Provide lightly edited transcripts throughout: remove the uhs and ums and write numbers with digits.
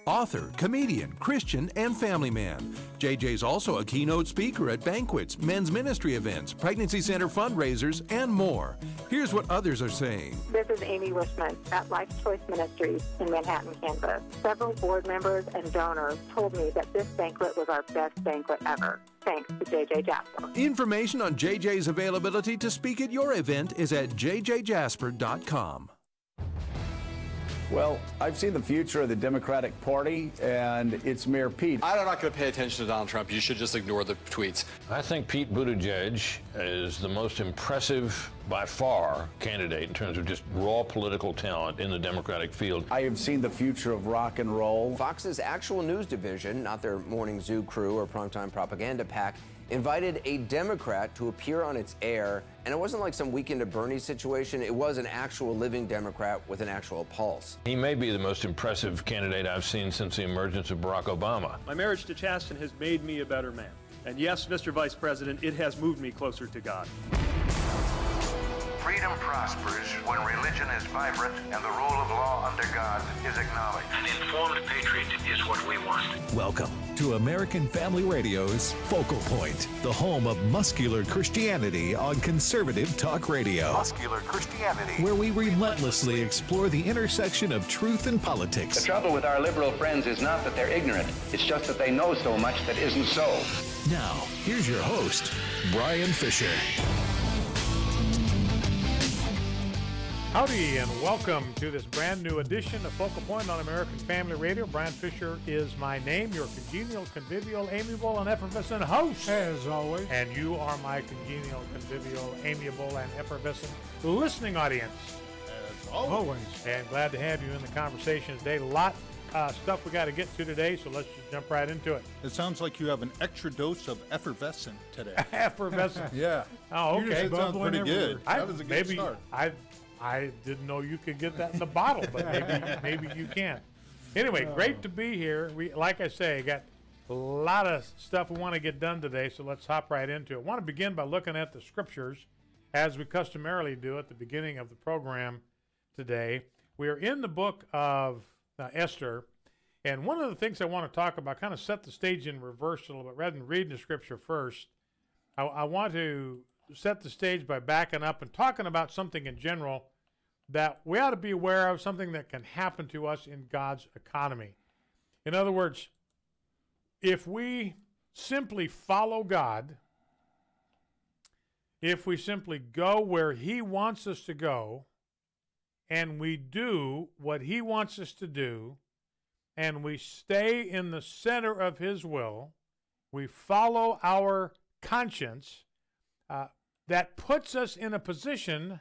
Author, comedian, Christian, and family man. JJ's also a keynote speaker at banquets, men's ministry events, pregnancy center fundraisers, and more. Here's what others are saying. This is Amy Wishman at Life Choice Ministries in Manhattan, Kansas. Several board members and donors told me that this banquet was our best banquet ever. Thanks to JJ Jasper. Information on JJ's availability to speak at your event is at jjjasper.com. Well, I've seen the future of the Democratic Party, and it's Mayor Pete. I'm not going to pay attention to Donald Trump. You should just ignore the tweets. I think Pete Buttigieg is the most impressive, by far, candidate in terms of just raw political talent in the Democratic field. I have seen the future of rock and roll. Fox's actual news division, not their morning zoo crew or primetime propaganda pack, invited a Democrat to appear on its air, and it wasn't like some Weekend at Bernie's situation. It was an actual living Democrat with an actual pulse. He may be the most impressive candidate I've seen since the emergence of Barack Obama. My marriage to Chasten has made me a better man. And yes, Mr. Vice President, it has moved me closer to God. Freedom prospers when religion is vibrant and the rule of law under God is acknowledged. An informed patriot is what we want. Welcome to American Family Radio's Focal Point, the home of muscular Christianity on conservative talk radio. Muscular Christianity. Where we relentlessly explore the intersection of truth and politics. The trouble with our liberal friends is not that they're ignorant. It's just that they know so much that isn't so. Now, here's your host, Brian Fisher. Howdy, and welcome to this brand new edition of Focal Point on American Family Radio. Brian Fisher is my name, your congenial, convivial, amiable, and effervescent host. As always. And you are my congenial, convivial, amiable, and effervescent listening audience. As always. And glad to have you in the conversation today. A lot of stuff we got to get to today, so let's just jump right into it. It sounds like you have an extra dose of effervescent today. Effervescent. Yeah. Oh, okay. It sounds pretty good. That was a good start. I didn't know you could get that in the bottle, but maybe you can. Anyway, great to be here. We, like I say, got a lot of stuff we want to get done today, so let's hop right into it. I want to begin by looking at the scriptures, as we customarily do at the beginning of the program today. We are in the book of Esther, and one of the things I want to talk about, kind of set the stage in reverse a little bit, rather than reading the scripture first. I want to set the stage by backing up and talking about something in general that we ought to be aware of, something that can happen to us in God's economy. In other words, if we simply follow God, if we simply go where He wants us to go, and we do what He wants us to do, and we stay in the center of His will, we follow our conscience, that puts us in a position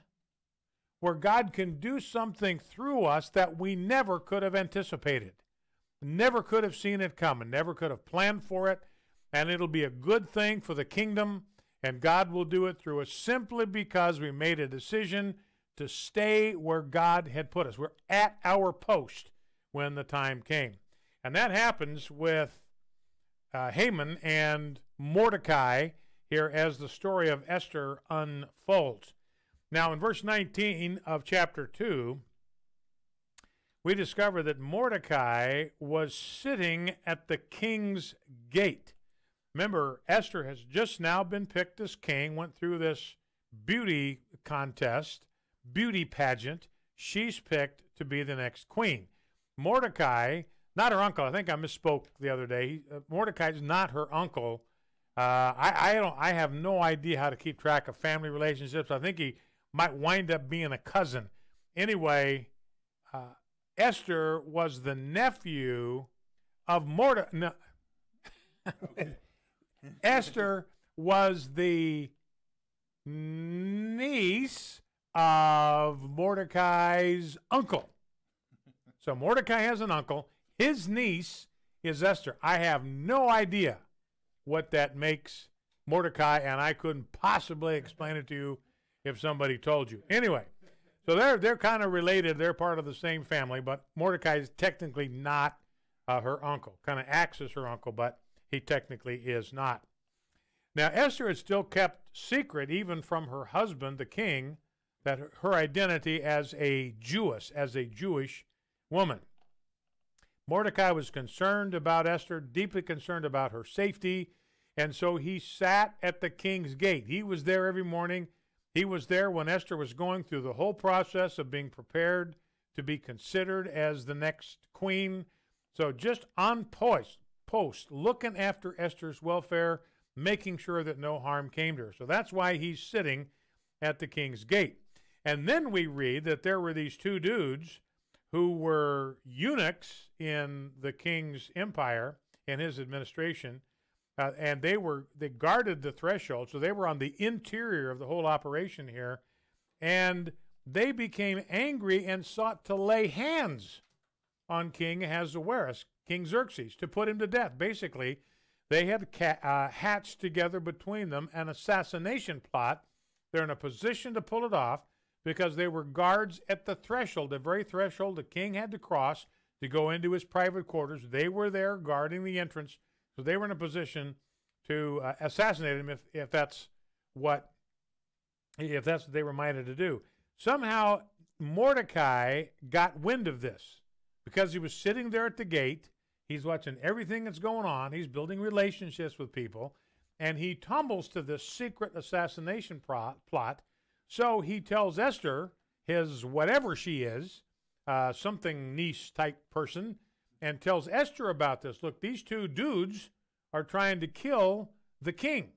where God can do something through us that we never could have anticipated, never could have seen it coming, never could have planned for it, and it'll be a good thing for the kingdom, and God will do it through us simply because we made a decision to stay where God had put us. We're at our post when the time came. And that happens with Haman and Mordecai here as the story of Esther unfolds. Now, in verse 19 of chapter 2, we discover that Mordecai was sitting at the king's gate. Remember, Esther has just now been picked as king, went through this beauty contest, beauty pageant. She's picked to be the next queen. Mordecai, not her uncle. I think I misspoke the other day. Mordecai's not her uncle. I have no idea how to keep track of family relationships. I think he might wind up being a cousin. Anyway, Esther was the nephew of Mordecai. No. Esther was the niece of Mordecai's uncle. So Mordecai has an uncle. His niece is Esther. I have no idea what that makes Mordecai, and I couldn't possibly explain it to you if somebody told you. Anyway, so they're kind of related. They're part of the same family, but Mordecai is technically not her uncle. Kind of acts as her uncle, but he technically is not. Now, Esther is still kept secret, even from her husband, the king, that her identity as a Jewess, as a Jewish woman. Mordecai was concerned about Esther, deeply concerned about her safety, and so he sat at the king's gate. He was there every morning. He was there when Esther was going through the whole process of being prepared to be considered as the next queen. So just on post, looking after Esther's welfare, making sure that no harm came to her. So that's why he's sitting at the king's gate. And then we read that there were these two dudes who were eunuchs in the king's empire, in his administration, and they guarded the threshold, so they were on the interior of the whole operation here, and they became angry and sought to lay hands on King Ahasuerus, King Xerxes, to put him to death. Basically, they had hatched together between them an assassination plot. They're in a position to pull it off because they were guards at the threshold, the very threshold the king had to cross to go into his private quarters. They were there guarding the entrance, so they were in a position to assassinate him if that's what they were minded to do. Somehow Mordecai got wind of this because he was sitting there at the gate. He's watching everything that's going on. He's building relationships with people, and he tumbles to this secret assassination plot. So he tells Esther, his whatever she is, something niche type person, and tells Esther about this. Look, these two dudes are trying to kill the king.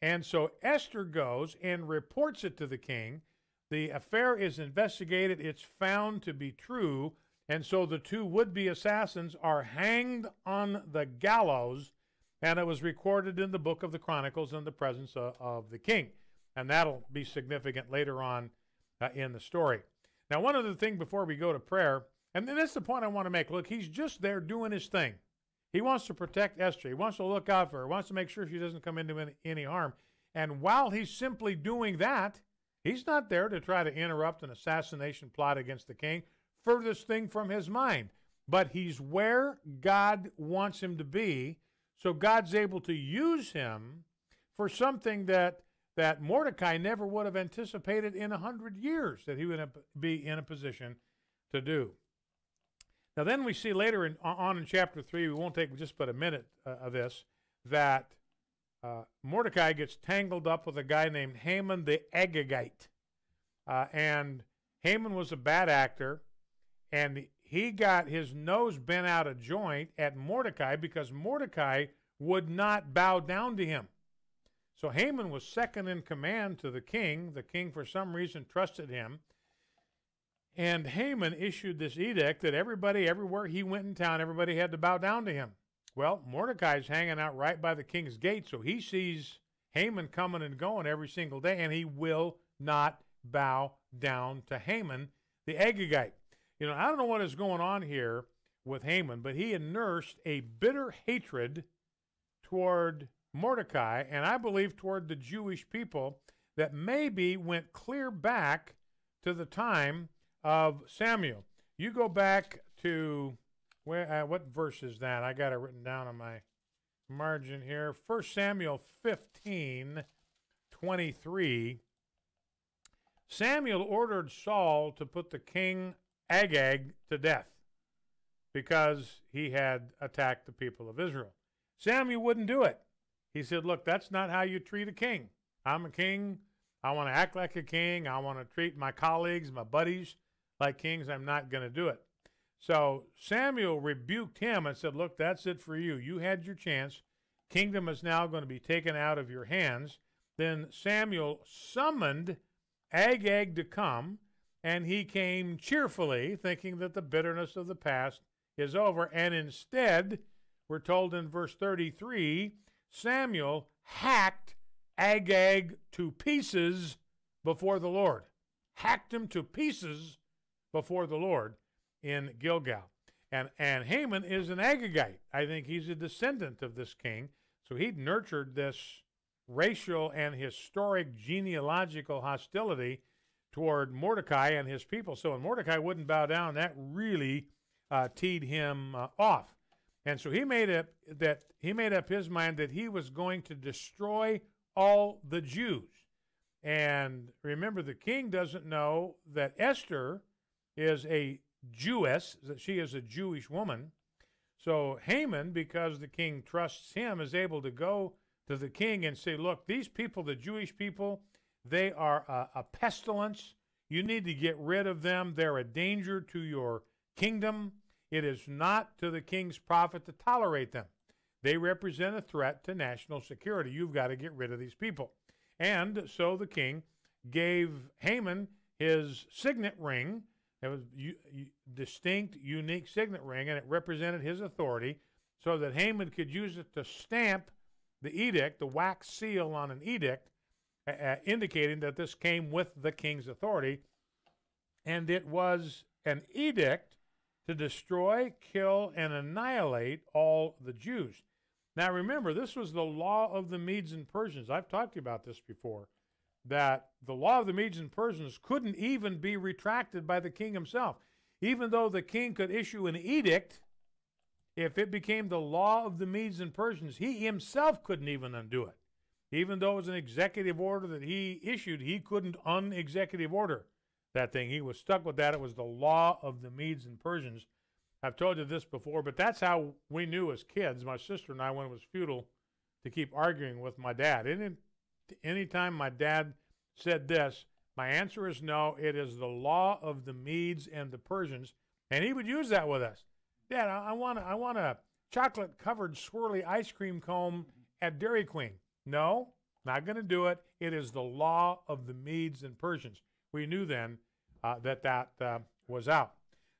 And so Esther goes and reports it to the king. The affair is investigated. It's found to be true. And so the two would-be assassins are hanged on the gallows, and it was recorded in the book of the Chronicles in the presence of the king. And that'll be significant later on in the story. Now, one other thing before we go to prayer, and then that's the point I want to make. Look, he's just there doing his thing. He wants to protect Esther. He wants to look out for her. He wants to make sure she doesn't come into any harm. And while he's simply doing that, he's not there to try to interrupt an assassination plot against the king. Furthest thing from his mind. But he's where God wants him to be, so God's able to use him for something that Mordecai never would have anticipated in 100 years that he would be in a position to do. Now then we see later on in chapter 3, we won't take just but a minute of this, that Mordecai gets tangled up with a guy named Haman the Agagite. And Haman was a bad actor, and he got his nose bent out of joint at Mordecai because Mordecai would not bow down to him. So Haman was second in command to the king. The king, for some reason, trusted him. And Haman issued this edict that everybody, everywhere he went in town, everybody had to bow down to him. Well, Mordecai's hanging out right by the king's gate, so he sees Haman coming and going every single day, and he will not bow down to Haman the Agagite. You know, I don't know what is going on here with Haman, but he had nursed a bitter hatred toward Mordecai, and I believe toward the Jewish people, that maybe went clear back to the time of Samuel. You go back to, what verse is that? I got it written down on my margin here. 1 Samuel 15:23. Samuel ordered Saul to put the king Agag to death because he had attacked the people of Israel. Samuel wouldn't do it. He said, look, that's not how you treat a king. I'm a king. I want to act like a king. I want to treat my colleagues, my buddies, like kings. I'm not going to do it. So Samuel rebuked him and said, look, that's it for you. You had your chance. Kingdom is now going to be taken out of your hands. Then Samuel summoned Agag to come, and he came cheerfully, thinking that the bitterness of the past is over. And instead, we're told in verse 33, Samuel hacked Agag to pieces before the Lord. Hacked him to pieces before the Lord in Gilgal. And Haman is an Agagite. I think he's a descendant of this king. So he'd nurtured this racial and historic genealogical hostility toward Mordecai and his people. So when Mordecai wouldn't bow down, that really teed him off. And so he made up his mind that he was going to destroy all the Jews. And remember, the king doesn't know that Esther is a Jewess, that she is a Jewish woman. So Haman, because the king trusts him, is able to go to the king and say, look, these people, the Jewish people, they are a pestilence. You need to get rid of them. They're a danger to your kingdom. It is not to the king's profit to tolerate them. They represent a threat to national security. You've got to get rid of these people. And so the king gave Haman his signet ring. It was a distinct, unique signet ring, and it represented his authority so that Haman could use it to stamp the edict, the wax seal on an edict, indicating that this came with the king's authority. And it was an edict to destroy, kill, and annihilate all the Jews. Now remember, this was the law of the Medes and Persians. I've talked to you about this before, that the law of the Medes and Persians couldn't even be retracted by the king himself. Even though the king could issue an edict, if it became the law of the Medes and Persians, he himself couldn't even undo it. Even though it was an executive order that he issued, he couldn't un-executive order that thing. He was stuck with that. It was the law of the Medes and Persians. I've told you this before, but that's how we knew as kids, my sister and I, when it was futile to keep arguing with my dad. Anytime my dad said this, my answer is no, it is the law of the Medes and the Persians. And he would use that with us. Dad, I want a chocolate-covered swirly ice cream cone at Dairy Queen. No, not going to do it. It is the law of the Medes and Persians. We knew then that was out.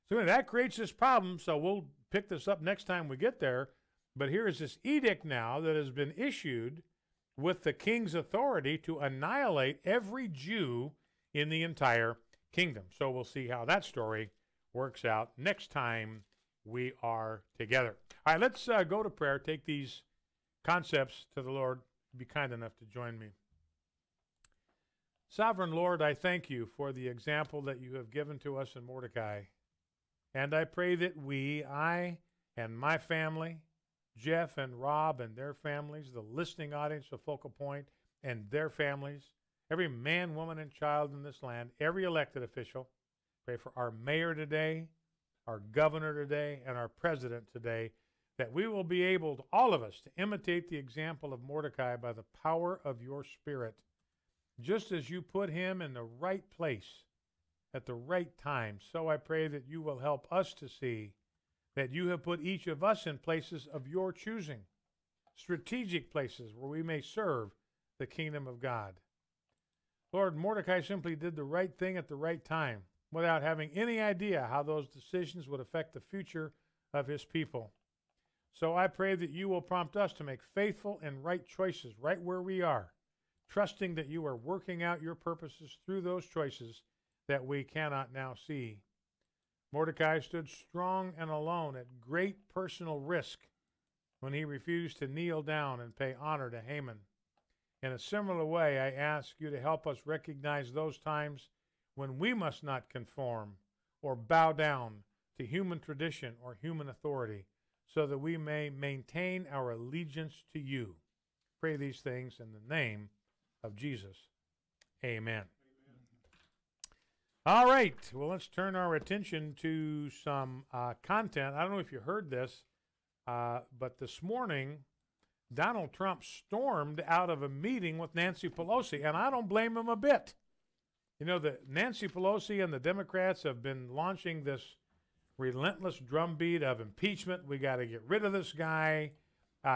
So anyway, that creates this problem, so we'll pick this up next time we get there. But here is this edict now that has been issued with the king's authority to annihilate every Jew in the entire kingdom. So we'll see how that story works out next time we are together. All right, let's go to prayer, take these concepts to the Lord. Be kind enough to join me. Sovereign Lord, I thank you for the example that you have given to us in Mordecai. And I pray that I and my family, Jeff and Rob and their families, the listening audience of Focal Point and their families, every man, woman, and child in this land, every elected official, pray for our mayor today, our governor today, and our president today, that we will be able, to, all of us, to imitate the example of Mordecai by the power of your Spirit, just as you put him in the right place at the right time. So I pray that you will help us to see that you have put each of us in places of your choosing, strategic places where we may serve the kingdom of God. Lord, Mordecai simply did the right thing at the right time without having any idea how those decisions would affect the future of his people. So I pray that you will prompt us to make faithful and right choices right where we are, trusting that you are working out your purposes through those choices that we cannot now see. Mordecai stood strong and alone at great personal risk when he refused to kneel down and pay honor to Haman. In a similar way, I ask you to help us recognize those times when we must not conform or bow down to human tradition or human authority, so that we may maintain our allegiance to you. Pray these things in the name of Jesus. Amen. All right, well, let's turn our attention to some content. I don't know if you heard this, but this morning, Donald Trump stormed out of a meeting with Nancy Pelosi, and I don't blame him a bit. You know, Nancy Pelosi and the Democrats have been launching this relentless drumbeat of impeachment. We got to get rid of this guy.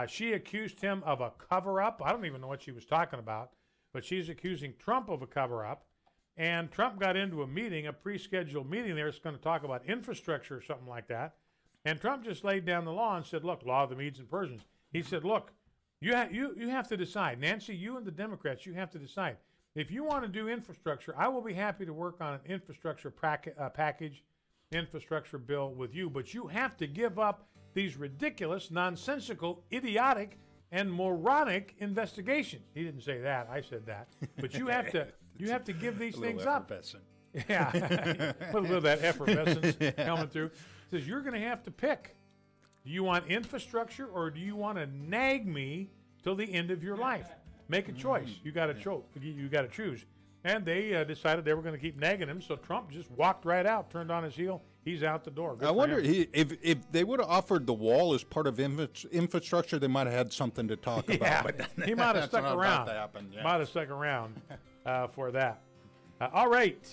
She accused him of a cover-up. I don't even know what she was talking about, but she's accusing Trump of a cover-up. And Trump got into a meeting, a pre-scheduled meeting there. It's going to talk about infrastructure or something like that. And Trump just laid down the law and said, look, law of the Medes and Persians. He said, look, you have to decide. Nancy, you and the Democrats, you have to decide. If you want to do infrastructure, I will be happy to work on an infrastructure package, infrastructure bill with you. But you have to give up these ridiculous, nonsensical, idiotic, and moronic investigations. He didn't say that. I said that. But you have to... You have to give these things up. Yeah, a little bit of that effervescence coming through. Says you're going to have to pick. Do you want infrastructure or do you want to nag me till the end of your life? Make a choice. You got to You got to choose. And they decided they were going to keep nagging him. So Trump just walked right out, turned on his heel. he's out the door. Good I for wonder him. if they would have offered the wall as part of infrastructure, they might have had something to talk Yeah, about. But he might have that's stuck not around. about to happen, yeah. Might have stuck around for that. All right.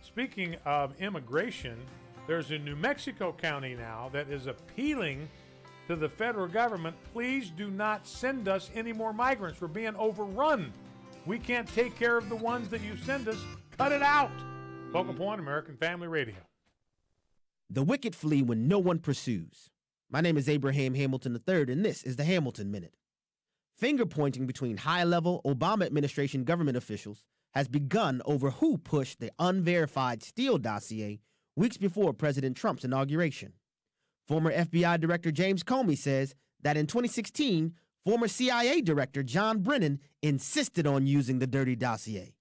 Speaking of immigration, there's a New Mexico county now that is appealing to the federal government. Please do not send us any more migrants. We're being overrun. We can't take care of the ones that you send us. Cut it out. Focal Point, American Family Radio. The wicked flee when no one pursues. My name is Abraham Hamilton III, and this is the Hamilton Minute. Finger-pointing between high-level Obama administration government officials has begun over who pushed the unverified Steele dossier weeks before President Trump's inauguration. Former FBI Director James Comey says that in 2016, former CIA Director John Brennan insisted on using the dirty dossier.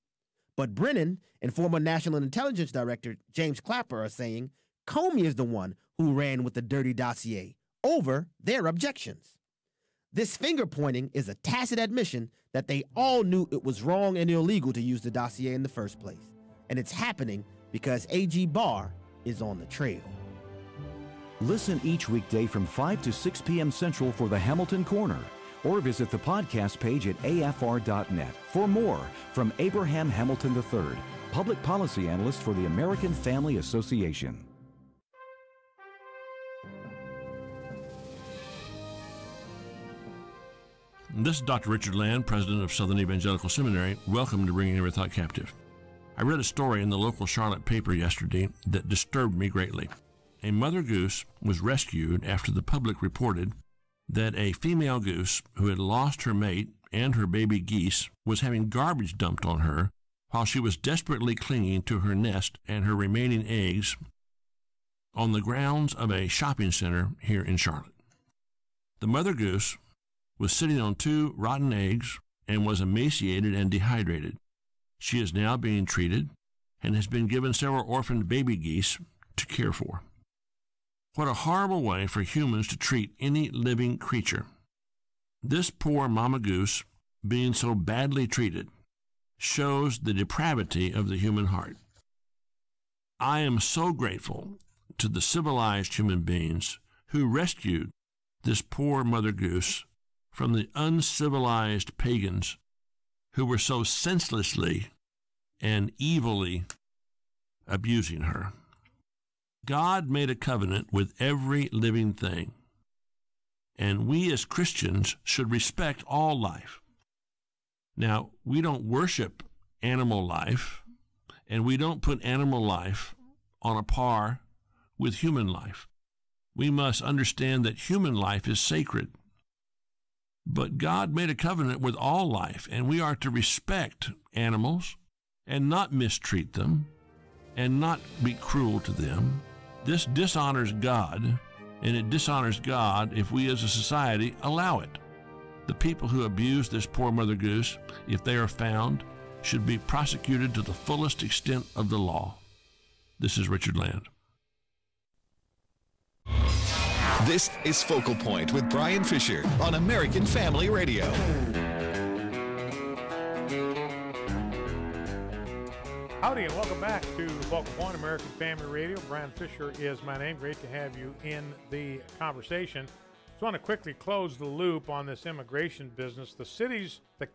But Brennan and former National Intelligence Director James Clapper are saying Comey is the one who ran with the dirty dossier over their objections. This finger-pointing is a tacit admission that they all knew it was wrong and illegal to use the dossier in the first place. And it's happening because AG Barr is on the trail. Listen each weekday from 5 to 6 p.m. Central for the Hamilton Corner, or visit the podcast page at afr.net for more from Abraham Hamilton III, Public Policy Analyst for the American Family Association. This is Dr. Richard Land, president of Southern Evangelical Seminary. Welcome to Bringing Every Thought Captive. I read a story in the local Charlotte paper yesterday that disturbed me greatly. A mother goose was rescued after the public reported that a female goose who had lost her mate and her baby geese was having garbage dumped on her while she was desperately clinging to her nest and her remaining eggs on the grounds of a shopping center here in Charlotte. The mother goose was sitting on 2 rotten eggs and was emaciated and dehydrated. She is now being treated and has been given several orphaned baby geese to care for. What a horrible way for humans to treat any living creature. This poor mama goose, being so badly treated, shows the depravity of the human heart. I am so grateful to the civilized human beings who rescued this poor mother goose from the uncivilized pagans who were so senselessly and evilly abusing her. God made a covenant with every living thing, and we as Christians should respect all life. Now, we don't worship animal life, and we don't put animal life on a par with human life. We must understand that human life is sacred. But God made a covenant with all life, and we are to respect animals and not mistreat them and not be cruel to them. This dishonors God, and it dishonors God if we as a society allow it. The people who abuse this poor mother goose, if they are found, should be prosecuted to the fullest extent of the law. This is Richard Land. This is Focal Point with Brian Fisher on American Family Radio. Howdy and welcome back to Focal Point, American Family Radio. Brian Fisher is my name. Great to have you in the conversation. Just want to quickly close the loop on this immigration business. The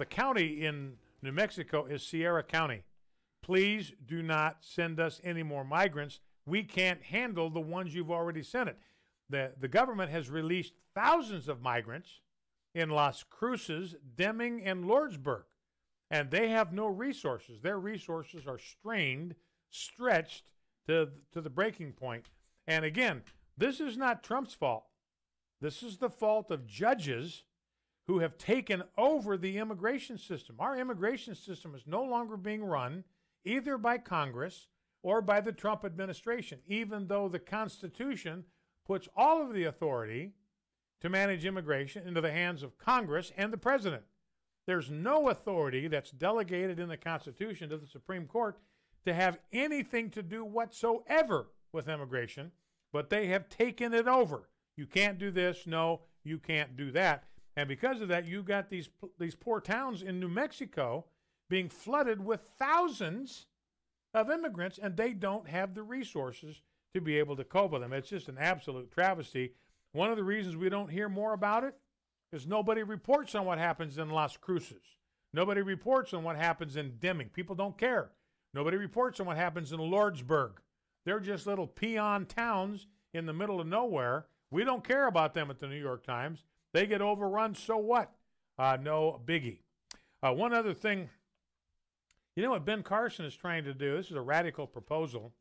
county in New Mexico is Sierra County. Please do not send us any more migrants. We can't handle the ones you've already sent it. The government has released thousands of migrants in Las Cruces, Deming, and Lordsburg, and they have no resources. Their resources are strained, stretched to the breaking point. And again, this is not Trump's fault. This is the fault of judges who have taken over the immigration system. Our immigration system is no longer being run either by Congress or by the Trump administration, even though the Constitution puts all of the authority to manage immigration into the hands of Congress and the president. There's no authority that's delegated in the Constitution to the Supreme Court to have anything to do whatsoever with immigration, but they have taken it over. You can't do this. No, you can't do that. And because of that, you got these poor towns in New Mexico being flooded with thousands of immigrants, and they don't have the resources to be able to cope with them. It's just an absolute travesty. One of the reasons we don't hear more about it is nobody reports on what happens in Las Cruces. Nobody reports on what happens in Deming. People don't care. Nobody reports on what happens in Lordsburg. They're just little peon towns in the middle of nowhere. We don't care about them at the New York Times. They get overrun, so what? No biggie. One other thing, you know what Ben Carson is trying to do? This is a radical proposal.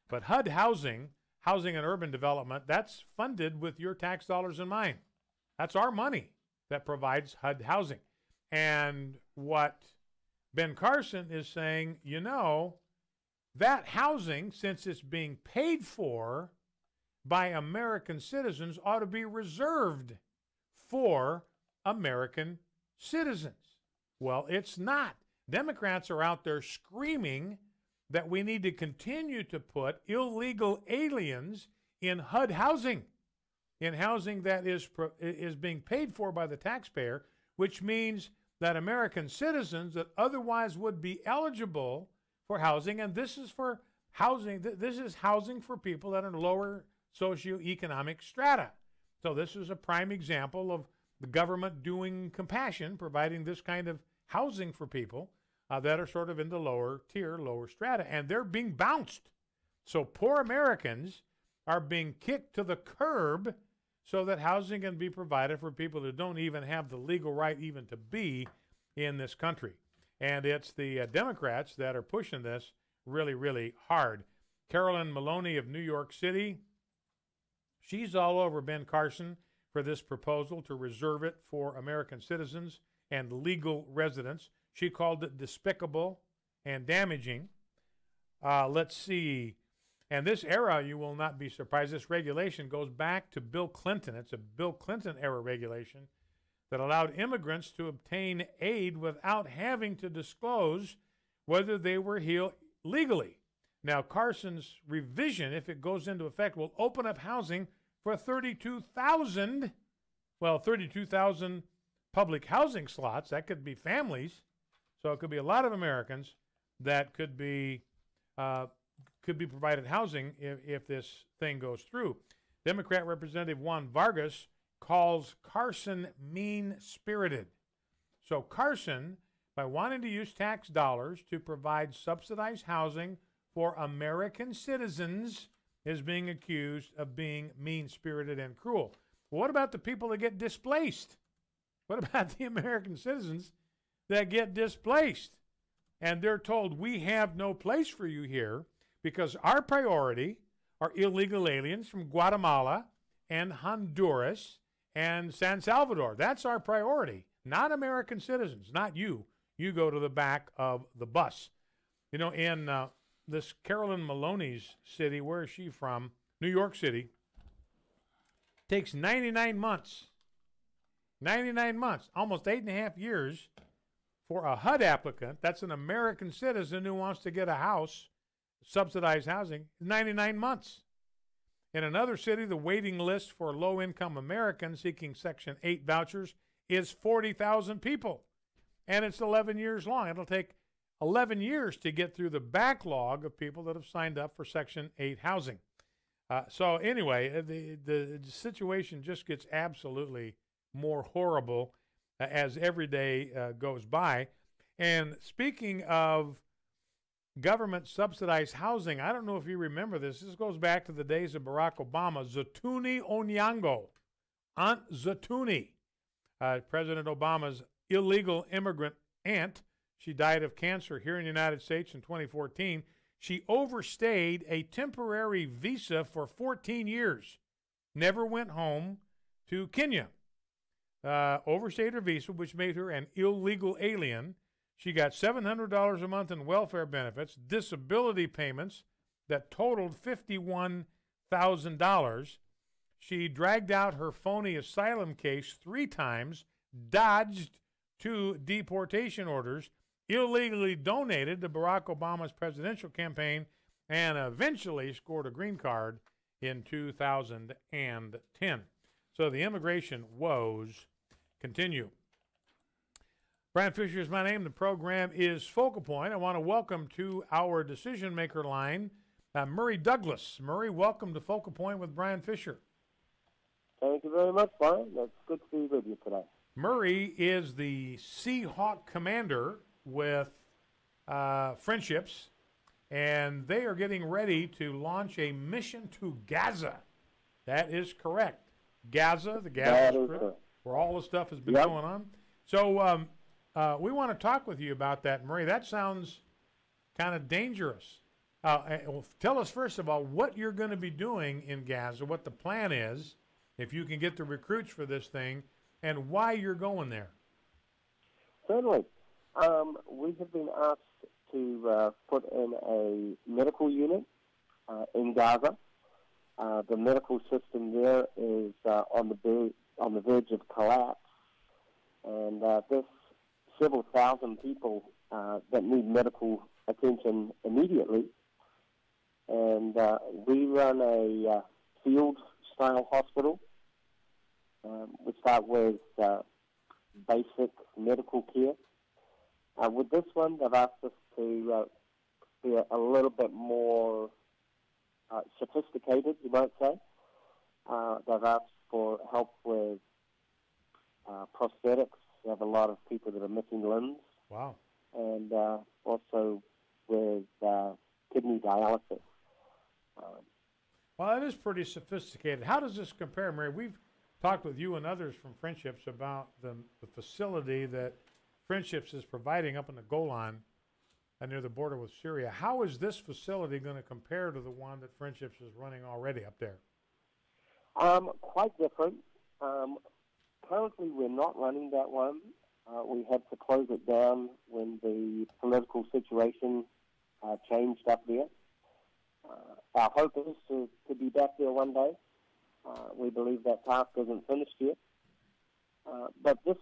But HUD housing and urban development, that's funded with your tax dollars in mind. That's our money that provides HUD housing. And what Ben Carson is saying, you know, that housing, since it's being paid for by American citizens, ought to be reserved for American citizens. Well, it's not. Democrats are out there screaming that we need to continue to put illegal aliens in HUD housing, in housing that is being paid for by the taxpayer, which means that American citizens that otherwise would be eligible for housing, and this is for housing, this is housing for people that are in lower socioeconomic strata. So this is a prime example of the government doing compassion, providing this kind of housing for people that are sort of in the lower tier, lower strata, and they're being bounced. So poor Americans are being kicked to the curb so that housing can be provided for people that don't even have the legal right even to be in this country. And it's the Democrats that are pushing this really, really hard. Carolyn Maloney of New York City, she's all over Ben Carson for this proposal to reserve it for American citizens and legal residents. She called it despicable and damaging. Let's see. And this era, you will not be surprised, this regulation goes back to Bill Clinton. It's a Bill Clinton era regulation that allowed immigrants to obtain aid without having to disclose whether they were here legally. Now, Carson's revision, if it goes into effect, will open up housing for 32,000 public housing slots. That could be families. So it could be a lot of Americans that could be provided housing if this thing goes through. Democrat Representative Juan Vargas calls Carson mean-spirited. So Carson, by wanting to use tax dollars to provide subsidized housing for American citizens, is being accused of being mean-spirited and cruel. Well, what about the people that get displaced? What about the American citizens that get displaced? And they're told, we have no place for you here because our priority are illegal aliens from Guatemala and Honduras and San Salvador. That's our priority, not American citizens, not you. You go to the back of the bus. You know, in this Carolyn Maloney's city, where is she from? New York City. Takes 99 months. 99 months, almost 8.5 years for a HUD applicant, that's an American citizen who wants to get a house, subsidized housing, 99 months. In another city, the waiting list for low-income Americans seeking Section 8 vouchers is 40,000 people, and it's 11 years long. It'll take 11 years to get through the backlog of people that have signed up for Section 8 housing. So anyway, the situation just gets absolutely more horrible as every day goes by. And speaking of government subsidized housing, I don't know if you remember this. This goes back to the days of Barack Obama. Zatouni Onyango, Aunt Zatouni, President Obama's illegal immigrant aunt. She died of cancer here in the United States in 2014. She overstayed a temporary visa for 14 years, never went home to Kenya. Overstayed her visa, which made her an illegal alien. She got $700 a month in welfare benefits, disability payments that totaled $51,000. She dragged out her phony asylum case 3 times, dodged 2 deportation orders, illegally donated to Barack Obama's presidential campaign, and eventually scored a green card in 2010. So the immigration woes continue. Brian Fisher is my name. The program is Focal Point. I want to welcome to our decision maker line Murray Douglas. Murray, welcome to Focal Point with Brian Fisher. Thank you very much, Brian. It's good to be with you today. Murray is the Seahawk commander with Friendships, and they are getting ready to launch a mission to Gaza. That is correct. Gaza, the Gaza Strip, where all the stuff has been going on. So we want to talk with you about that, Murray. That sounds kind of dangerous. Tell us, first of all, what you're going to be doing in Gaza, what the plan is, if you can get the recruits for this thing, and why you're going there. Certainly. We have been asked to put in a medical unit in Gaza. The medical system there is on the verge of collapse, and there's several thousand people that need medical attention immediately. And we run a field-style hospital. We start with basic medical care. With this one, they've asked us to be a little bit more sophisticated, you might say. They've asked for help with prosthetics. We have a lot of people that are missing limbs. Wow. And also with kidney dialysis. Well, that is pretty sophisticated. How does this compare, Mary? We've talked with you and others from Friendships about the facility that Friendships is providing up in the Golan near the border with Syria. How is this facility going to compare to the one that Friendships is running already up there? Quite different. Currently, we're not running that one. We had to close it down when the political situation changed up there. Our hope is to be back there one day. We believe that task isn't finished yet. But this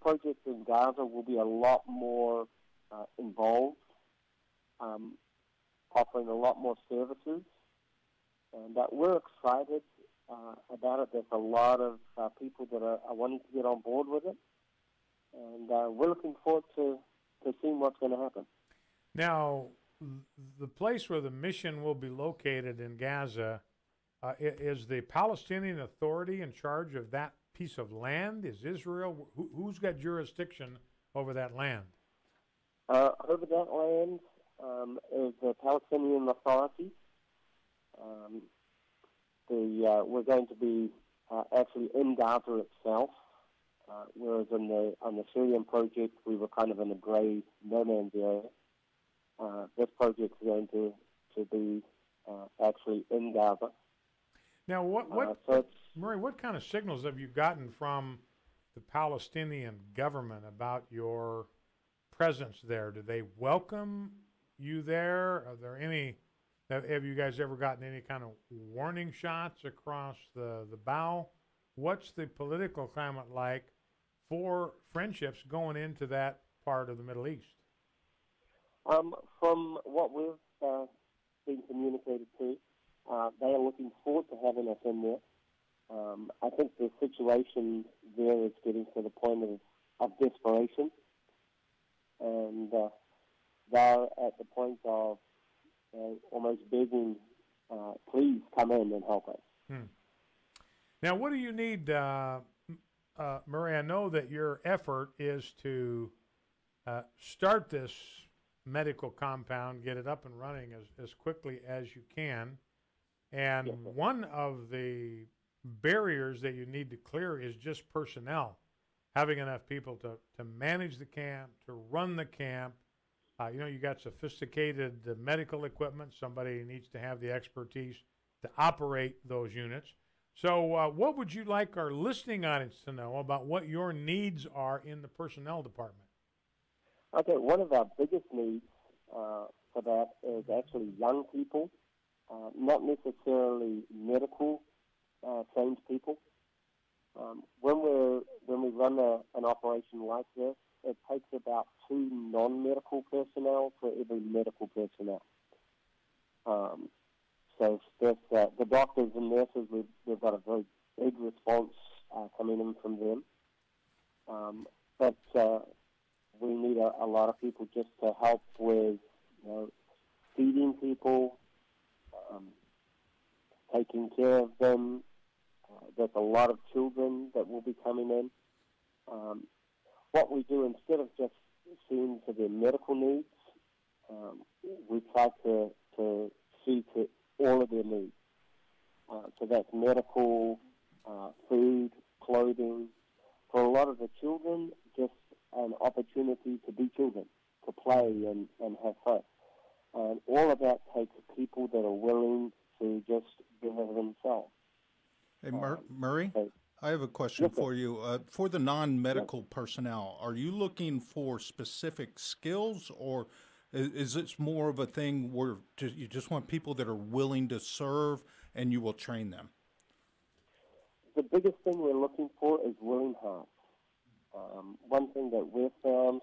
project in Gaza will be a lot more involved, offering a lot more services. And we're excited about it. There's a lot of people that are wanting to get on board with it. And we're looking forward to seeing what's going to happen. Now, the place where the mission will be located in Gaza, is the Palestinian Authority in charge of that piece of land? Is Israel? Who's got jurisdiction over that land? Over that land is the Palestinian Authority. We're going to be actually in Gaza itself, whereas on the Syrian project we were kind of in a gray no man's area. This project is going to be actually in Gaza. Now, Murray, what kind of signals have you gotten from the Palestinian government about your presence there? Do they welcome you there? Are there any? Have you guys ever gotten any kind of warning shots across the bow? What's the political climate like for Friendships going into that part of the Middle East? From what we've been communicated to, they are looking forward to having us in there. I think the situation there is getting to the point of desperation, and they're at the point of almost begging, please come in and help us. Now, what do you need, Murray? I know that your effort is to start this medical compound, get it up and running as quickly as you can. And one of the barriers that you need to clear is just personnel, having enough people to manage the camp, to run the camp. You got sophisticated medical equipment. Somebody needs to have the expertise to operate those units. So what would you like our listening audience to know about what your needs are in the personnel department? Okay, one of our biggest needs for that is actually young people, not necessarily medical trained people. When we run an operation like this, it takes about 2 non-medical personnel for every medical personnel. So if the doctors and nurses, we've got a very big response coming in from them. But we need a lot of people just to help with feeding people, taking care of them. There's a lot of children that will be coming in. What we do, instead of just seeing to their medical needs, we try to see to all of their needs. So that's medical, food, clothing. For a lot of the children, just an opportunity to be children, to play and have fun. And all of that takes people that are willing to just give of themselves. Hey, Murray, I have a question for you. For the non-medical personnel, are you looking for specific skills, or is this more of a thing where you just want people that are willing to serve and you will train them? The biggest thing we're looking for is willing hearts. One thing that we've found,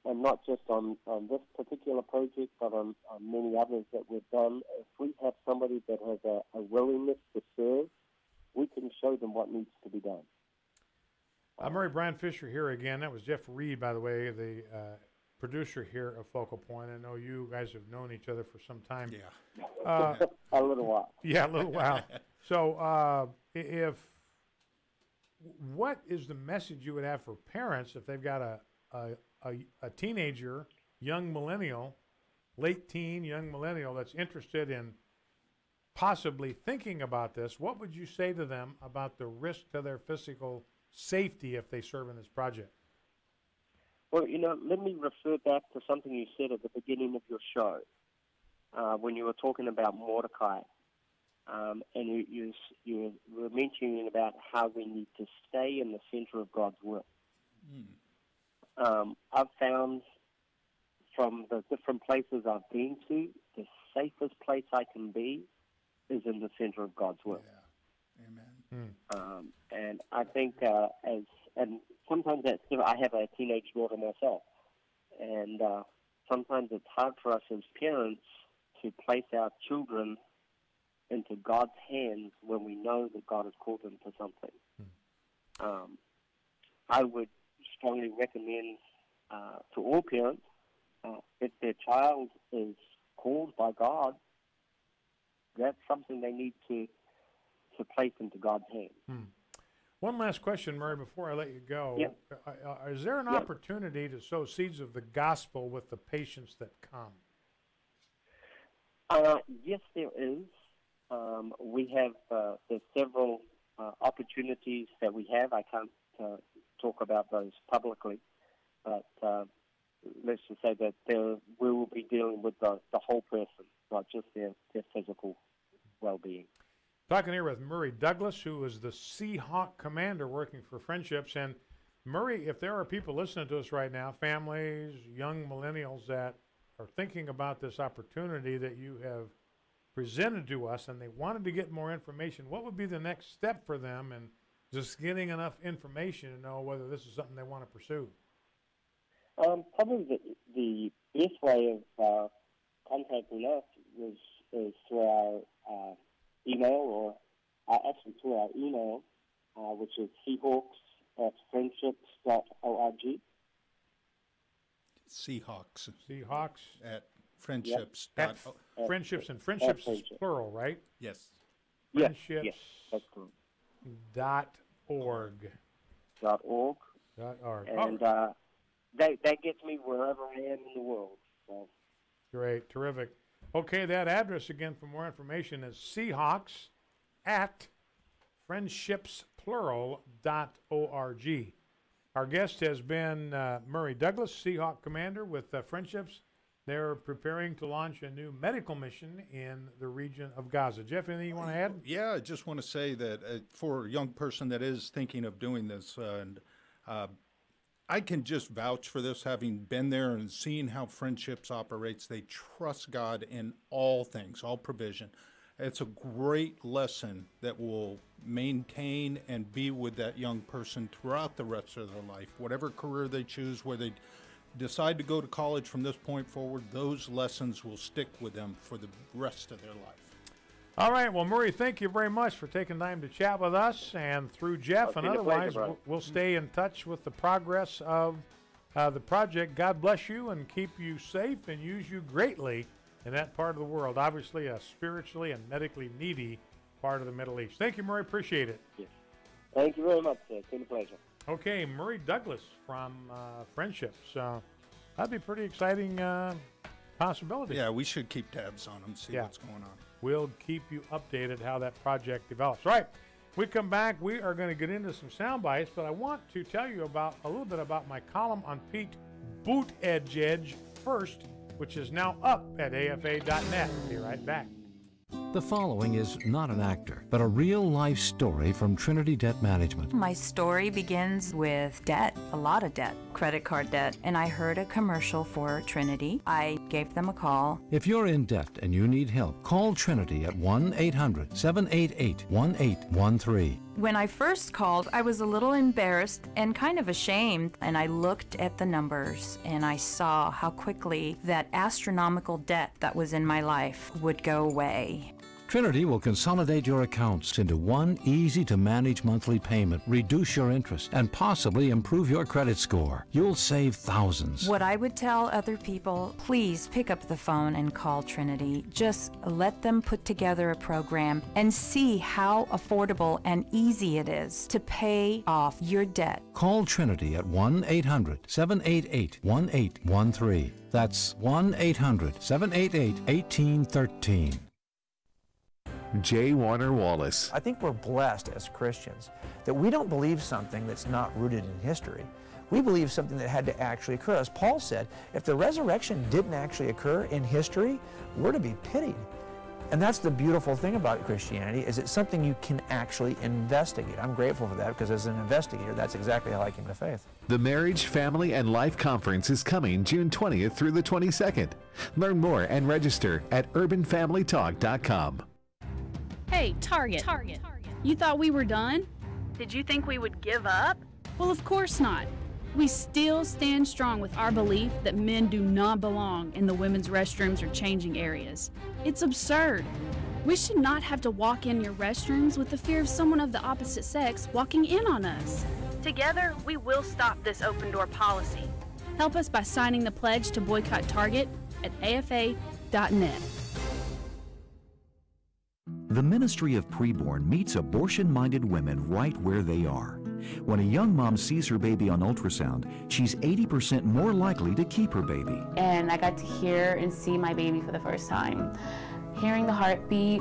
and not just on this particular project, but on many others that we've done, if we have somebody that has a willingness to serve, we can show them what needs to be done. Murray, Brian Fisher here again. That was Jeff Reed, by the way, the producer here of Focal Point. I know you guys have known each other for some time. Yeah. A little while. Yeah, a little while. So what is the message you would have for parents if they've got a teenager, young millennial, late teen, young millennial that's interested in possibly thinking about this? What would you say to them about the risk to their physical safety if they serve in this project? Well, let me refer back to something you said at the beginning of your show when you were talking about Mordecai. And you were mentioning about how we need to stay in the center of God's will. I've found from the different places I've been to, the safest place I can be is in the center of God's will. Yeah. Amen. And I think and sometimes I have a teenage daughter myself, and sometimes it's hard for us as parents to place our children into God's hands when we know that God has called them to something. I would strongly recommend to all parents, if their child is called by God, that's something they need to place into God's hands. One last question, Murray, before I let you go. Yep. Is there an opportunity to sow seeds of the gospel with the patients that come? Yes, there is. We have there's several opportunities that we have. I can't talk about those publicly, but let's just say that we will be dealing with the whole person, not just their physical well-being. Talking here with Murray Douglas, who is the Seahawk commander working for Friendships. And Murray, if there are people listening to us right now, families, young millennials that are thinking about this opportunity that you have presented to us and they wanted to get more information, what would be the next step for them in just getting enough information to know whether this is something they want to pursue? Probably the best way of contacting us is through our email, or actually through our email, which is seahawks@friendships.org. Seahawks. At friendships. At friendships, and friendships is plural, right? Yes. Friendships. Yes, that's correct. .org. .org. And that gets me wherever I am in the world. So. Great, terrific. Okay, that address again for more information is seahawks@friendshipsplural.org. Our guest has been Murray Douglas, Seahawk Commander with Friendships. They're preparing to launch a new medical mission in the region of Gaza. Jeff, anything you want to add? Yeah, I just want to say that for a young person that is thinking of doing this, and I can just vouch for this, having been there and seeing how Friendships operates. They trust God in all things, all provision. It's a great lesson that will maintain and be with that young person throughout the rest of their life. Whatever career they choose, where they decide to go to college from this point forward, those lessons will stick with them for the rest of their life. All right. Well, Murray, thank you very much for taking time to chat with us. And through Jeff and otherwise, we'll stay in touch with the progress of the project. God bless you and keep you safe and use you greatly in that part of the world, obviously a spiritually and medically needy part of the Middle East. Thank you, Murray. Appreciate it. Yes. Thank you very much, sir. It's been a pleasure. Okay, Murray Douglas from Friendships. That'd be a pretty exciting possibility. Yeah, we should keep tabs on them, see what's going on. We'll keep you updated how that project develops. All right, we come back. We are going to get into some sound bites, but I want to tell you about a little bit about my column on Pete Buttigieg first, which is now up at afa.net. Be right back. The following is not an actor, but a real-life story from Trinity Debt Management. My story begins with debt, a lot of debt, credit card debt, and I heard a commercial for Trinity. I gave them a call. If you're in debt and you need help, call Trinity at 1-800-788-1813. When I first called, I was a little embarrassed and kind of ashamed, and I looked at the numbers and I saw how quickly that astronomical debt that was in my life would go away. Trinity will consolidate your accounts into one easy-to-manage monthly payment, reduce your interest, and possibly improve your credit score. You'll save thousands. What I would tell other people, please pick up the phone and call Trinity. Just let them put together a program and see how affordable and easy it is to pay off your debt. Call Trinity at 1-800-788-1813. That's 1-800-788-1813. J. Warner Wallace. I think we're blessed as Christians that we don't believe something that's not rooted in history. We believe something that had to actually occur. As Paul said, if the resurrection didn't actually occur in history, we're to be pitied. And that's the beautiful thing about Christianity, is it's something you can actually investigate. I'm grateful for that, because as an investigator, that's exactly how I came to faith. The Marriage, Family, and Life Conference is coming June 20th through the 22nd. Learn more and register at urbanfamilytalk.com. Hey, Target. You thought we were done? Did you think we would give up? Well, of course not. We still stand strong with our belief that men do not belong in the women's restrooms or changing areas. It's absurd. We should not have to walk in your restrooms with the fear of someone of the opposite sex walking in on us. Together, we will stop this open door policy. Help us by signing the pledge to boycott Target at afa.net. The Ministry of Preborn meets abortion-minded women right where they are. When a young mom sees her baby on ultrasound, she's 80% more likely to keep her baby. And I got to hear and see my baby for the first time. Hearing the heartbeat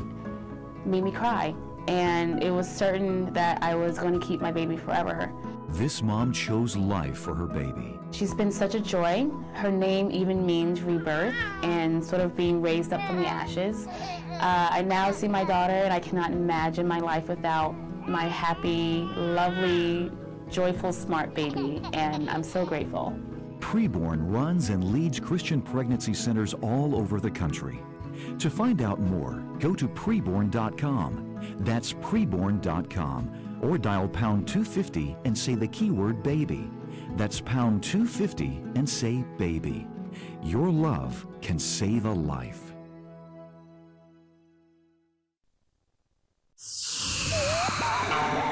made me cry, and it was certain that I was going to keep my baby forever. This mom chose life for her baby. She's been such a joy. Her name even means rebirth and sort of being raised up from the ashes. I now see my daughter, and I cannot imagine my life without my happy, lovely, joyful, smart baby, and I'm so grateful. Preborn runs and leads Christian pregnancy centers all over the country. To find out more, go to preborn.com. That's preborn.com, or dial pound 250 and say the keyword baby. That's pound 250 and say baby. Your love can save a life.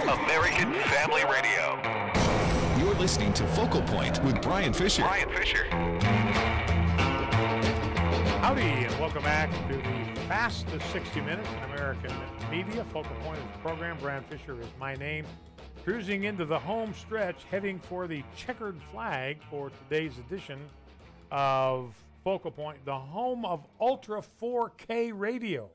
American Family Radio. You're listening to Focal Point with Brian Fisher. Howdy, and welcome back to the fastest 60 minutes in American media. Focal Point is the program. Brian Fisher is my name. Cruising into the home stretch, heading for the checkered flag for today's edition of Focal Point, the home of Ultra 4K radio.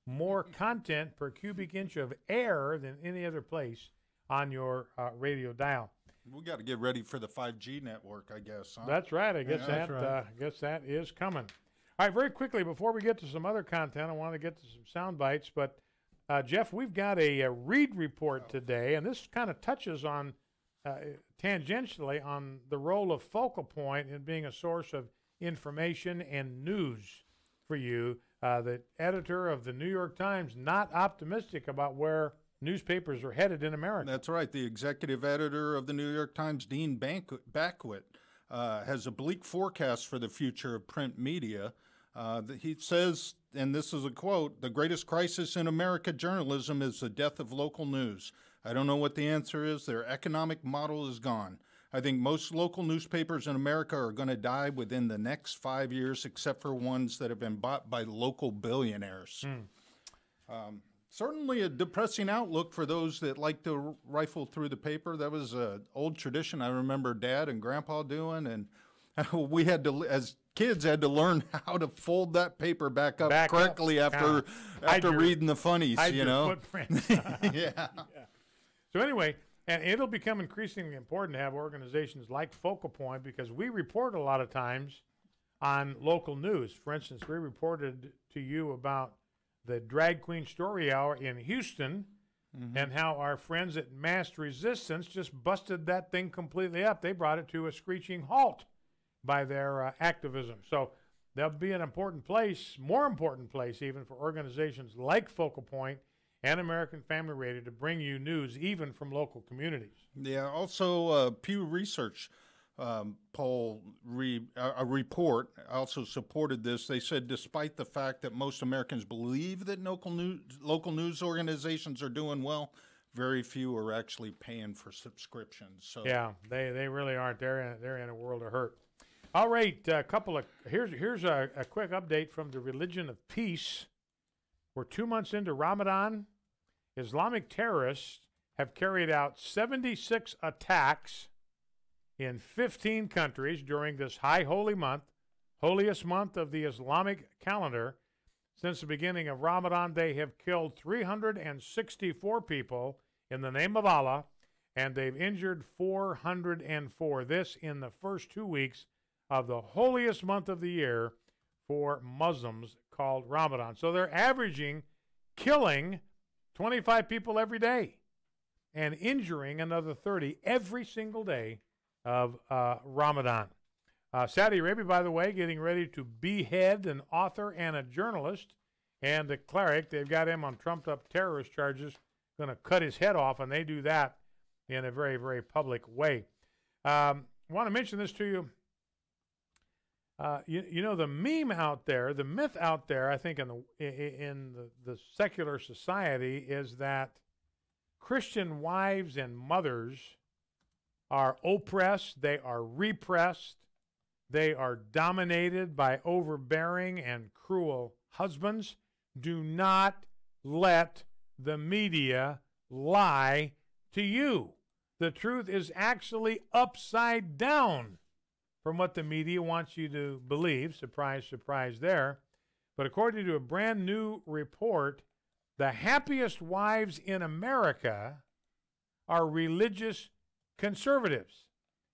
More content per cubic inch of air than any other place on your radio dial. We got to get ready for the 5G network, I guess. Huh? That's right. I guess I guess that is coming. All right, very quickly, before we get to some other content, I want to get to some sound bites. But, Jeff, we've got a read report today, and this kind of touches on, tangentially, on the role of Focal Point in being a source of information and news for you. The editor of the New York Times not optimistic about where newspapers are headed in America. That's right. The executive editor of the New York Times, Dean Backwit, has a bleak forecast for the future of print media. He says, and this is a quote, "The greatest crisis in American journalism is the death of local news. I don't know what the answer is. Their economic model is gone. I think most local newspapers in America are going to die within the next 5 years, except for ones that have been bought by local billionaires. Certainly a depressing outlook for those that like to rifle through the paper. That was an old tradition I remember Dad and Grandpa doing, and we had to, as kids, had to learn how to fold that paper back up correctly after reading the funnies, hide you your know. Footprints. Yeah. So anyway, and it'll become increasingly important to have organizations like Focal Point, because we report a lot of times on local news. For instance, we reported to you about the Drag Queen Story Hour in Houston, and how our friends at Masked Resistance just busted that thing completely up. They brought it to a screeching halt by their activism. So that'll be an important place, more important place even, for organizations like Focal Point and American Family Radio to bring you news even from local communities. Yeah, also Pew Research poll, a report also supported this. They said despite the fact that most Americans believe that local news organizations are doing well, very few are actually paying for subscriptions. So yeah, they really aren't. They're in a world of hurt. All right, here's a quick update from the Religion of Peace. We're 2 months into Ramadan. Islamic terrorists have carried out 76 attacks in 15 countries during this high holy month, holiest month of the Islamic calendar. Since the beginning of Ramadan, they have killed 364 people in the name of Allah, and they've injured 404. This in the first 2 weeks of the holiest month of the year for Muslims, called Ramadan. So they're averaging killing 25 people every day and injuring another 30 every single day of Ramadan. Saudi Arabia, by the way, getting ready to behead an author and a journalist and a cleric. They've got him on trumped-up terrorist charges, going to cut his head off, and they do that in a very, very public way. I want to mention this to you. You know, the meme out there, the myth out there, I think in the secular society is that Christian wives and mothers are oppressed, they are repressed, they are dominated by overbearing and cruel husbands. Do not let the media lie to you. The truth is actually upside down from what the media wants you to believe. Surprise, surprise there. But according to a brand new report, the happiest wives in America are religious conservatives.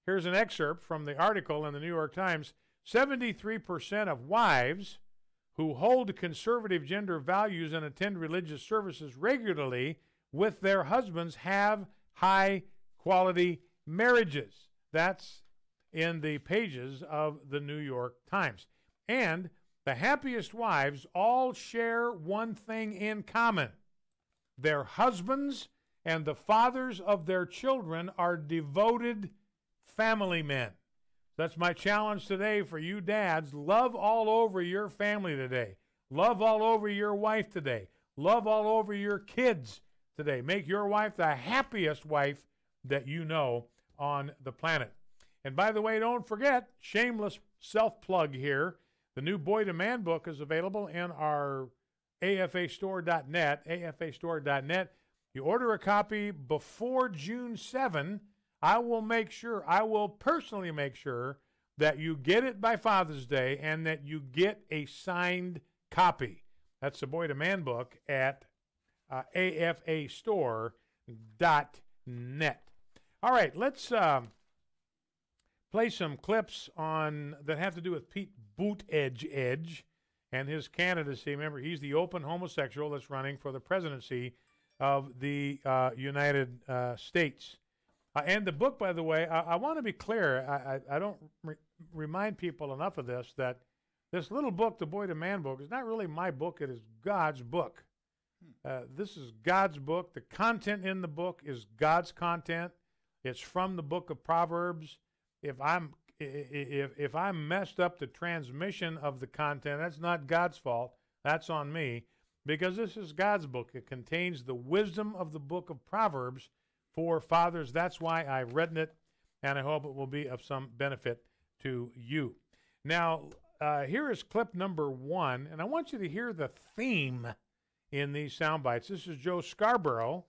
Here's an excerpt from the article in the New York Times. 73% of wives who hold conservative gender values and attend religious services regularly with their husbands have high-quality marriages. That's in the pages of the New York Times. And the happiest wives all share one thing in common. Their husbands and the fathers of their children are devoted family men. That's my challenge today for you dads. Love all over your family today. Love all over your wife today. Love all over your kids today. Make your wife the happiest wife that you know on the planet. And by the way, don't forget, shameless self-plug here, the new Boy to Man book is available in our afastore.net, afastore.net. You order a copy before June 7, I will personally make sure that you get it by Father's Day and that you get a signed copy. That's the Boy to Man book at afastore.net. All right, let's play some clips that have to do with Pete Buttigieg and his candidacy. Remember, he's the open homosexual that's running for the presidency of the United States. And the book, by the way, I want to be clear. I don't remind people enough of this, that this little book, the Boy to Man book, is not really my book. It is God's book. This is God's book. The content in the book is God's content. It's from the book of Proverbs. If I'm messed up the transmission of the content, that's not God's fault. That's on me, because this is God's book. It contains the wisdom of the book of Proverbs for fathers. That's why I've written it. and I hope it will be of some benefit to you. Now, here is clip number 1, and I want you to hear the theme in these sound bites. This is Joe Scarborough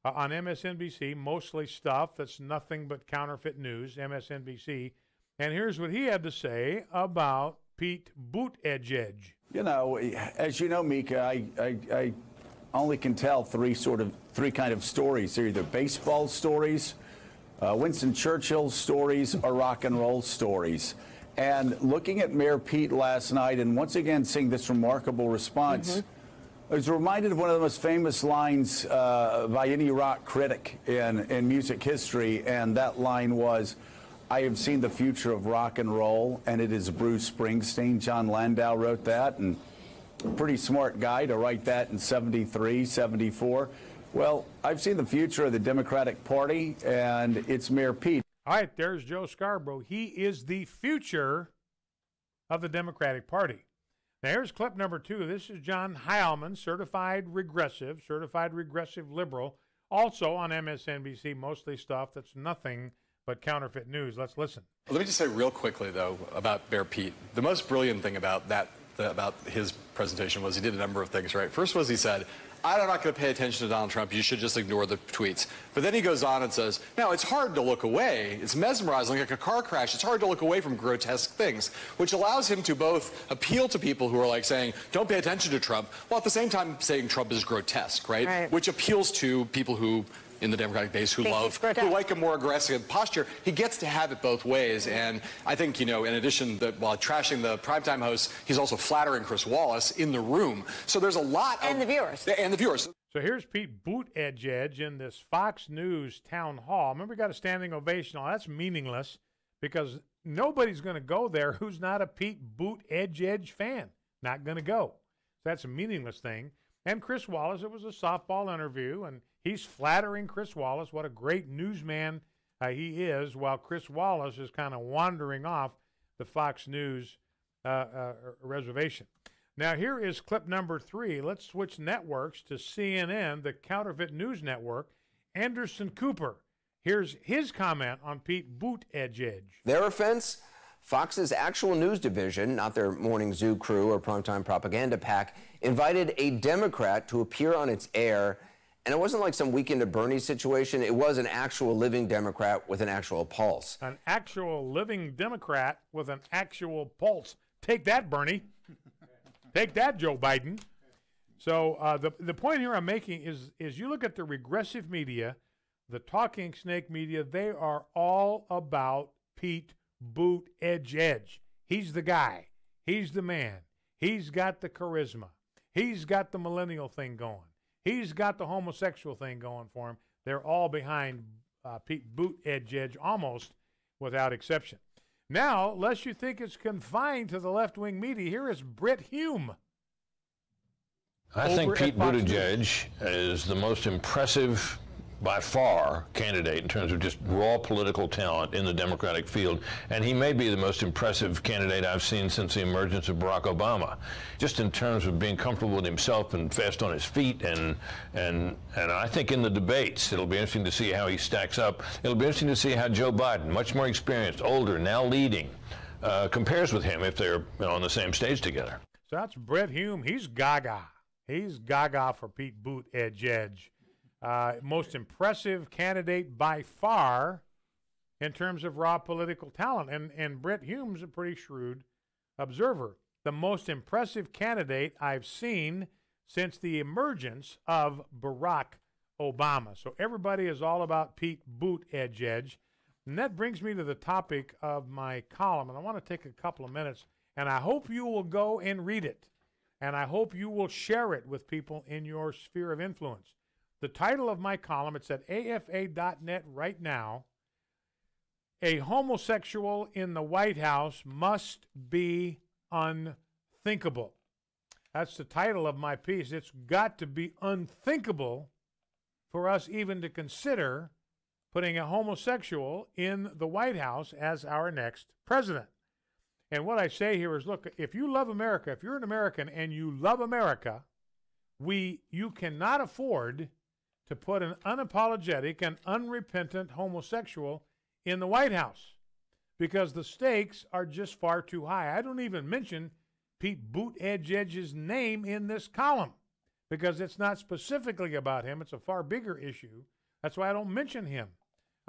on MSNBC, mostly stuff that's nothing but counterfeit news, MSNBC. And here's what he had to say about Pete Buttigieg. You know, as you know, Mika, I only can tell three kind of stories. They're either baseball stories, Winston Churchill stories, or rock and roll stories. And looking at Mayor Pete last night and once again seeing this remarkable response, I was reminded of one of the most famous lines by any rock critic in music history, and that line was, "I have seen the future of rock and roll, and it is Bruce Springsteen." John Landau wrote that, and a pretty smart guy to write that in 73, 74. Well, I've seen the future of the Democratic Party, and it's Mayor Pete. All right, there's Joe Scarborough. He is the future of the Democratic Party. Now, here's clip number 2. This is John Heilman, certified regressive liberal, also on MSNBC, mostly stuff that's nothing but counterfeit news. Let's listen. Let me just say real quickly, though, about Mayor Pete. The most brilliant thing about about his presentation was he did a number of things right. First was he said, I'm not going to pay attention to Donald Trump. You should just ignore the tweets. But then he goes on and says, now, it's hard to look away. It's mesmerizing, like a car crash. It's hard to look away from grotesque things, which allows him to both appeal to people who are like saying, don't pay attention to Trump, while at the same time saying Trump is grotesque, right? Which appeals to people who, in the Democratic base, who like a more aggressive posture. He gets to have it both ways. And I think, you know, in addition, while trashing the primetime hosts, he's also flattering Chris Wallace in the room. So there's a lot of... And the viewers. And the viewers. So here's Pete Buttigieg in this Fox News town hall. Remember, he got a standing ovation. Now, that's meaningless because nobody's going to go there who's not a Pete Buttigieg fan. Not going to go. So that's a meaningless thing. And Chris Wallace, it was a softball interview, and he's flattering Chris Wallace. What a great newsman he is, while Chris Wallace is kind of wandering off the Fox News reservation. Now, here is clip number 3. Let's switch networks to CNN, the counterfeit news network. Anderson Cooper. Here's his comment on Pete Buttigieg. Their offense? Fox's actual news division, not their morning zoo crew or primetime propaganda pack, invited a Democrat to appear on its air. And it wasn't like some Weekend at Bernie's situation. It was an actual living Democrat with an actual pulse. An actual living Democrat with an actual pulse. Take that, Bernie. Take that, Joe Biden. So the point here I'm making is you look at the regressive media, the talking snake media, they are all about Pete Buttigieg. He's the guy. He's the man. He's got the charisma. He's got the millennial thing going. He's got the homosexual thing going for him. They're all behind Pete Buttigieg almost without exception. Now, lest you think it's confined to the left-wing media, here is Brit Hume. I think Pete Buttigieg is the most impressive, by far, candidate in terms of just raw political talent in the Democratic field, and he may be the most impressive candidate I've seen since the emergence of Barack Obama, just in terms of being comfortable with himself and fast on his feet, and I think in the debates it'll be interesting to see how he stacks up. It'll be interesting to see how Joe Biden, much more experienced, older, now leading, compares with him if they're on the same stage together. So that's Brit Hume. He's gaga. He's gaga for Pete Buttigieg. Most impressive candidate by far in terms of raw political talent. And Brit Hume's a pretty shrewd observer. The most impressive candidate I've seen since the emergence of Barack Obama. So everybody is all about Pete Buttigieg. And that brings me to the topic of my column. And I want to take a couple of minutes, and I hope you will go and read it. And I hope you will share it with people in your sphere of influence. The title of my column, it's at afa.net right now. A homosexual in the White House must be unthinkable. That's the title of my piece. It's got to be unthinkable for us even to consider putting a homosexual in the White House as our next president. And what I say here is, look, if you love America, if you're an American and you love America, you cannot afford to put an unapologetic and unrepentant homosexual in the White House because the stakes are just far too high. I don't even mention Pete Buttigieg's name in this column because it's not specifically about him. It's a far bigger issue. That's why I don't mention him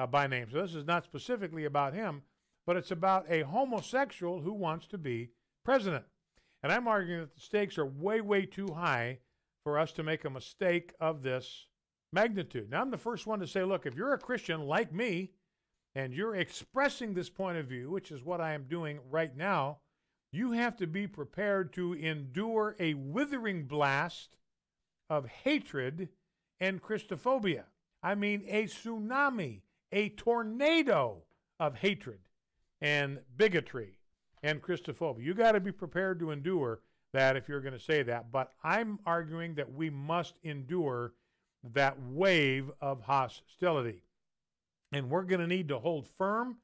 by name. So this is not specifically about him, but it's about a homosexual who wants to be president. And I'm arguing that the stakes are way, way too high for us to make a mistake of this magnitude. Now, I'm the first one to say, look, if you're a Christian like me and you're expressing this point of view, which is what I am doing right now, you have to be prepared to endure a withering blast of hatred and Christophobia. I mean, a tsunami, a tornado of hatred and bigotry and Christophobia. You got to be prepared to endure that if you're going to say that. But I'm arguing that we must endure that wave of hostility. And we're going to need to hold firm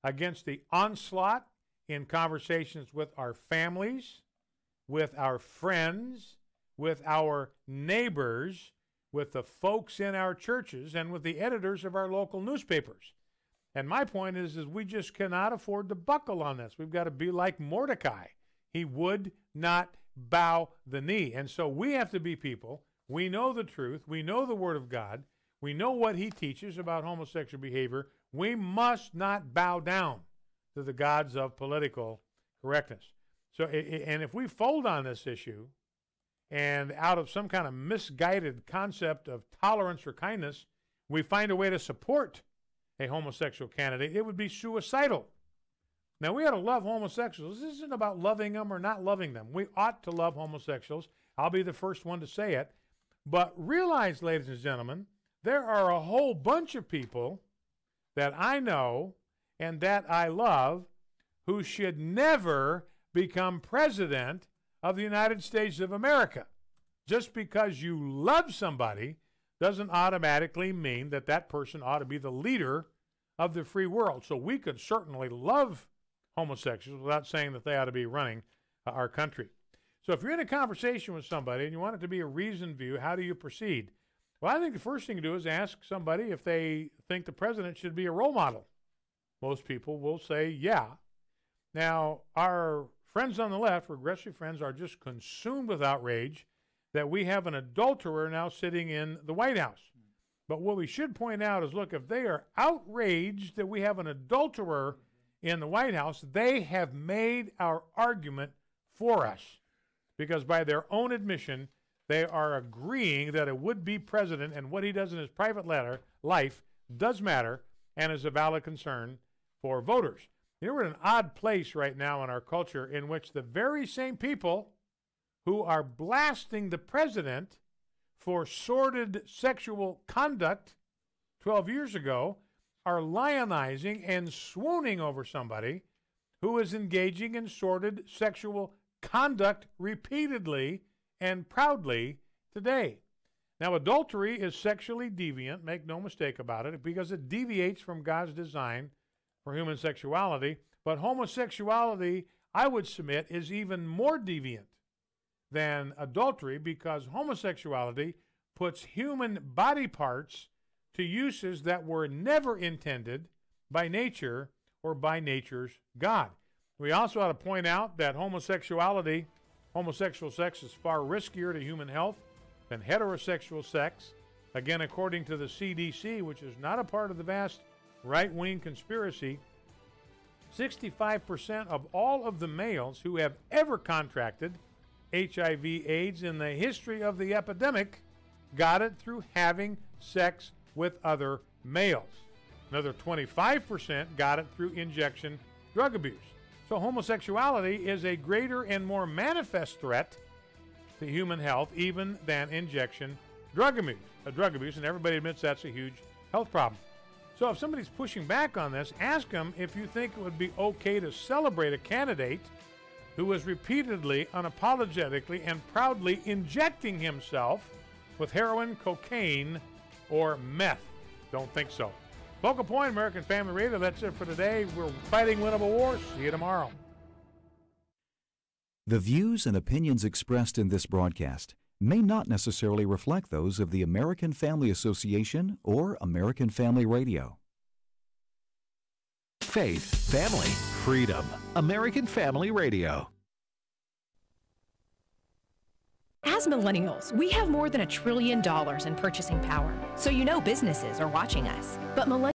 against the onslaught in conversations with our families, with our friends, with our neighbors, with the folks in our churches, and with the editors of our local newspapers. And my point is we just cannot afford to buckle on this. We've got to be like Mordecai. He would not bow the knee. And so we have to be people. We know the truth. We know the Word of God. We know what he teaches about homosexual behavior. We must not bow down to the gods of political correctness. So, and if we fold on this issue, and out of some kind of misguided concept of tolerance or kindness, we find a way to support a homosexual candidate, it would be suicidal. Now, we ought to love homosexuals. This isn't about loving them or not loving them. We ought to love homosexuals. I'll be the first one to say it. But realize, ladies and gentlemen, there are a whole bunch of people that I know and that I love who should never become president of the United States of America. Just because you love somebody doesn't automatically mean that that person ought to be the leader of the free world. So we could certainly love homosexuals without saying that they ought to be running our country. So if you're in a conversation with somebody and you want it to be a reasoned view, how do you proceed? Well, I think the first thing to do is ask somebody if they think the president should be a role model. Most people will say, yeah. Now, our friends on the left, progressive friends, are just consumed with outrage that we have an adulterer now sitting in the White House. But what we should point out is, look, if they are outraged that we have an adulterer in the White House, they have made our argument for us. Because by their own admission, they are agreeing that a would-be president and what he does in his private life does matter and is a valid concern for voters. You know, we're in an odd place right now in our culture in which the very same people who are blasting the president for sordid sexual conduct 12 years ago are lionizing and swooning over somebody who is engaging in sordid sexual conduct repeatedly and proudly today. Now, adultery is sexually deviant, make no mistake about it, because it deviates from God's design for human sexuality. But homosexuality, I would submit, is even more deviant than adultery because homosexuality puts human body parts to uses that were never intended by nature or by nature's God. We also ought to point out that homosexual sex is far riskier to human health than heterosexual sex. Again, according to the CDC, which is not a part of the vast right-wing conspiracy, 65% of all of the males who have ever contracted HIV/AIDS in the history of the epidemic got it through having sex with other males. Another 25% got it through injection drug abuse. So homosexuality is a greater and more manifest threat to human health even than injection drug abuse, and everybody admits that's a huge health problem. So if somebody's pushing back on this, ask them if you think it would be okay to celebrate a candidate who is repeatedly, unapologetically, and proudly injecting himself with heroin, cocaine, or meth. Don't think so. Focal Point, American Family Radio, that's it for today. We're fighting winnable wars. See you tomorrow. The views and opinions expressed in this broadcast may not necessarily reflect those of the American Family Association or American Family Radio. faith, family, freedom. American Family Radio. As millennials, we have more than $1 trillion in purchasing power. So you know businesses are watching us. But millennials